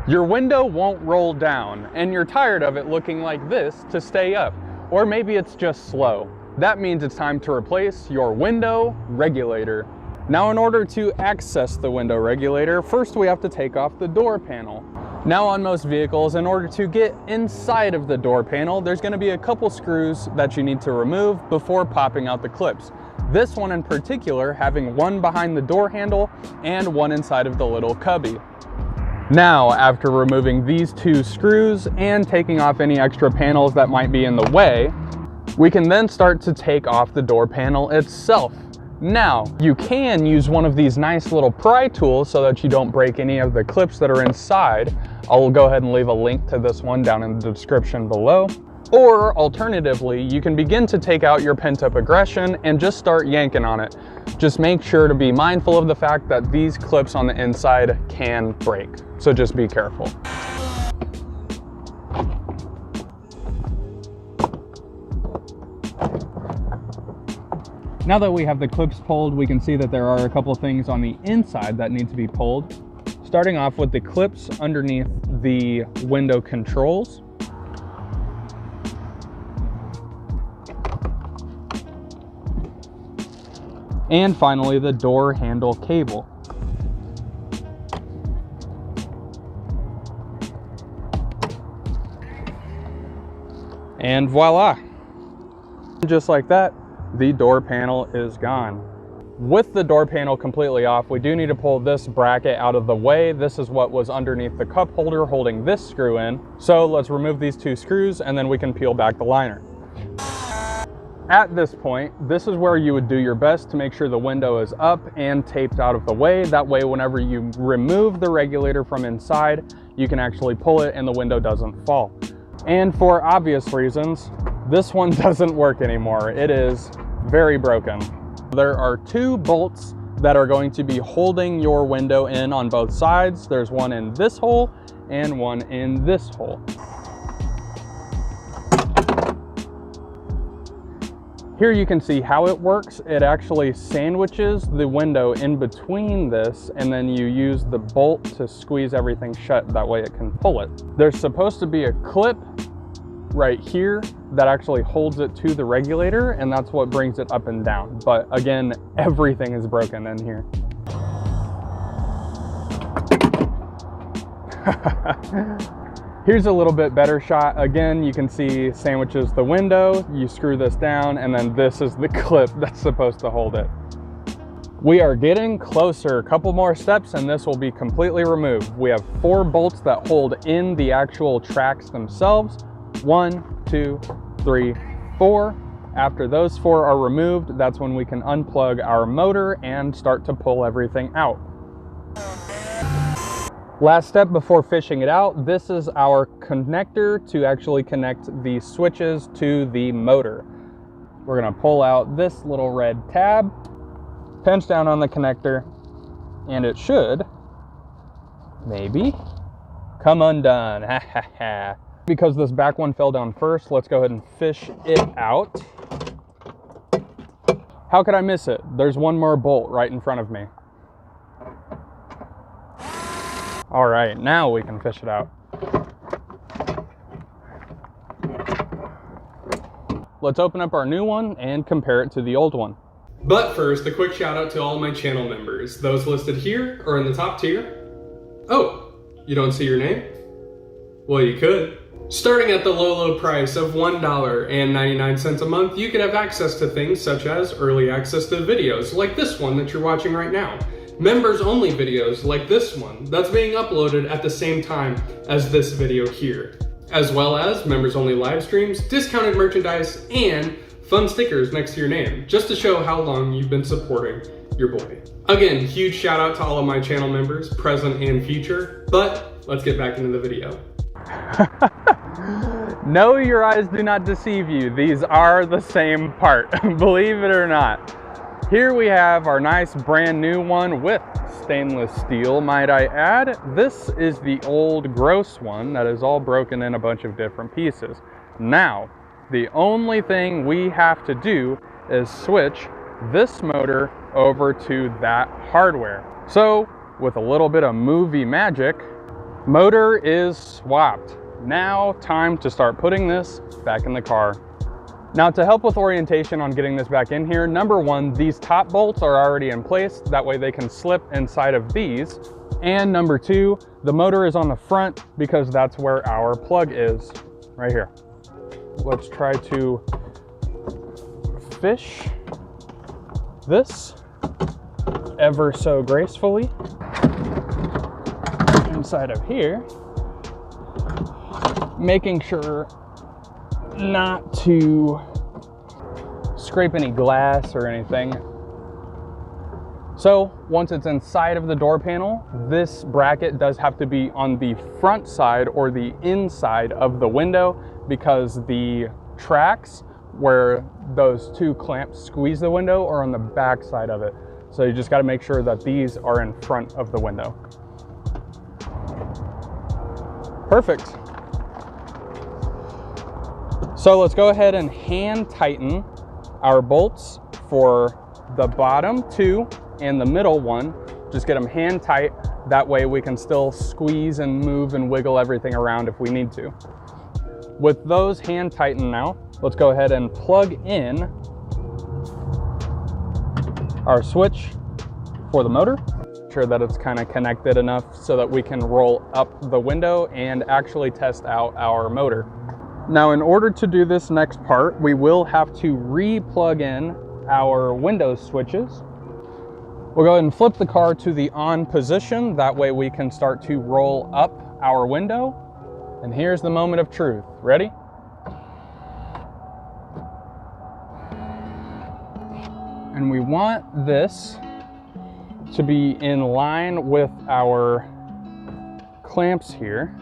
Your window won't roll down, and you're tired of it looking like this to stay up. Or maybe it's just slow. That means it's time to replace your window regulator. Now, in order to access the window regulator, first we have to take off the door panel. Now, on most vehicles, in order to get inside of the door panel, there's going to be a couple screws that you need to remove before popping out the clips. This one in particular having one behind the door handle and one inside of the little cubby. Now, after removing these two screws and taking off any extra panels that might be in the way, we can then start to take off the door panel itself. Now, you can use one of these nice little pry tools so that you don't break any of the clips that are inside. I'll go ahead and leave a link to this one down in the description below. Or alternatively, you can begin to take out your pent-up aggression and just start yanking on it. Just make sure to be mindful of the fact that these clips on the inside can break. So just be careful. Now that we have the clips pulled, we can see that there are a couple of things on the inside that need to be pulled. Starting off with the clips underneath the window controls. And finally, the door handle cable. And voila! Just like that, the door panel is gone. With the door panel completely off, we do need to pull this bracket out of the way. This is what was underneath the cup holder holding this screw in. So let's remove these two screws and then we can peel back the liner. At this point, this is where you would do your best to make sure the window is up and taped out of the way. That way, whenever you remove the regulator from inside, you can actually pull it and the window doesn't fall. And for obvious reasons, this one doesn't work anymore. It is very broken. There are two bolts that are going to be holding your window in on both sides. There's one in this hole and one in this hole. Here you can see how it works. It actually sandwiches the window in between this, and then you use the bolt to squeeze everything shut. That way it can pull it. There's supposed to be a clip right here that actually holds it to the regulator, and that's what brings it up and down. But again, everything is broken in here. Here's a little bit better shot. Again, you can see sandwiches the window, you screw this down, and then this is the clip that's supposed to hold it. We are getting closer. A couple more steps and this will be completely removed. We have 4 bolts that hold in the actual tracks themselves. 1, 2, 3, 4. After those 4 are removed, that's when we can unplug our motor and start to pull everything out. Last step before fishing it out, this is our connector to actually connect the switches to the motor. We're gonna pull out this little red tab, pinch down on the connector, and it should, maybe, come undone. Because this back one fell down first, let's go ahead and fish it out. How could I miss it? There's one more bolt right in front of me. All right, now we can fish it out. Let's open up our new one and compare it to the old one. But first, a quick shout out to all my channel members. Those listed here or in the top tier. Oh, you don't see your name? Well, you could. Starting at the low price of $1.99 a month, you could have access to things such as early access to videos like this one that you're watching right now. Members only videos like this one that's being uploaded at the same time as this video here, as well as members only live streams, discounted merchandise, and fun stickers next to your name, just to show how long you've been supporting your boy. Again, huge shout out to all of my channel members, present and future, but let's get back into the video. No, your eyes do not deceive you. These are the same part, believe it or not. Here we have our nice brand new one with stainless steel, might I add. This is the old gross one that is all broken in a bunch of different pieces. Now, the only thing we have to do is switch this motor over to that hardware. So, with a little bit of movie magic, Motor is swapped. Now time to start putting this back in the car. Now to help with orientation on getting this back in here, number one, these top bolts are already in place. That way they can slip inside of these. And number two, the motor is on the front because that's where our plug is, right here. Let's try to fish this ever so gracefully inside of here, making sure not to scrape any glass or anything. So once it's inside of the door panel, this bracket does have to be on the front side or the inside of the window, because the tracks where those two clamps squeeze the window are on the back side of it. So you just got to make sure that these are in front of the window. Perfect. So let's go ahead and hand tighten our bolts for the bottom two and the middle one. Just get them hand tight. That way we can still squeeze and move and wiggle everything around if we need to. With those hand tightened now, let's go ahead and plug in our switch for the motor. Make sure that it's kind of connected enough so that we can roll up the window and actually test out our motor. Now, in order to do this next part, we will have to re-plug in our window switches. We'll go ahead and flip the car to the on position. That way we can start to roll up our window. And here's the moment of truth. Ready? And we want this to be in line with our clamps here.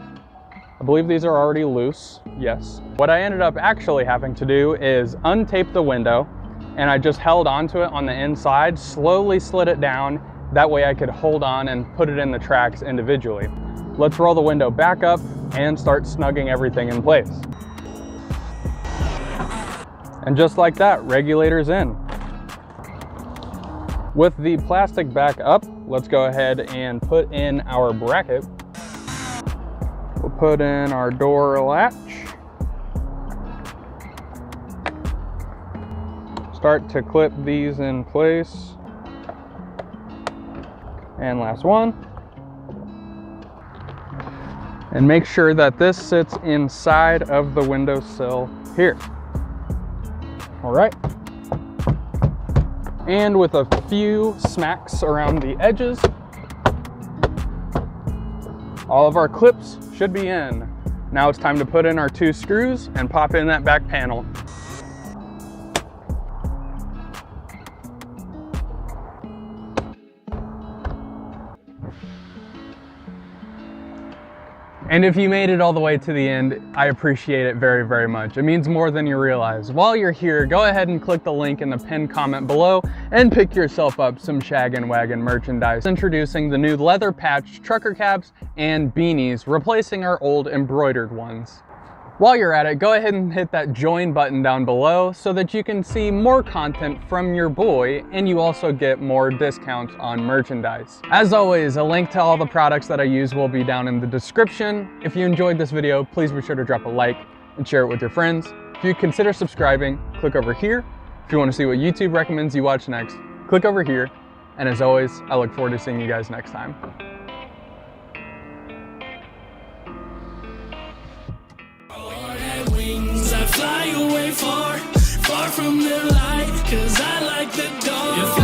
I believe these are already loose, yes. What I ended up actually having to do is untape the window, and I just held onto it on the inside, slowly slid it down. That way I could hold on and put it in the tracks individually. Let's roll the window back up and start snugging everything in place. And just like that, regulator's in. With the plastic back up, let's go ahead and put in our bracket. We'll put in our door latch. Start to clip these in place. And last one. And make sure that this sits inside of the windowsill here. All right. And with a few smacks around the edges, all of our clips should be in. Now it's time to put in our two screws and pop in that back panel. And if you made it all the way to the end, I appreciate it very, very much. It means more than you realize. While you're here, go ahead and click the link in the pinned comment below and pick yourself up some Shaggin' Wagon merchandise. Introducing the new leather patch trucker caps and beanies, replacing our old embroidered ones. While you're at it, go ahead and hit that join button down below so that you can see more content from your boy, and you also get more discounts on merchandise. As always, a link to all the products that I use will be down in the description. If you enjoyed this video, please be sure to drop a like and share it with your friends. If you consider subscribing, click over here. If you want to see what YouTube recommends you watch next, click over here. And as always, I look forward to seeing you guys next time. I fly away far, far from the light, 'cause I like the dark.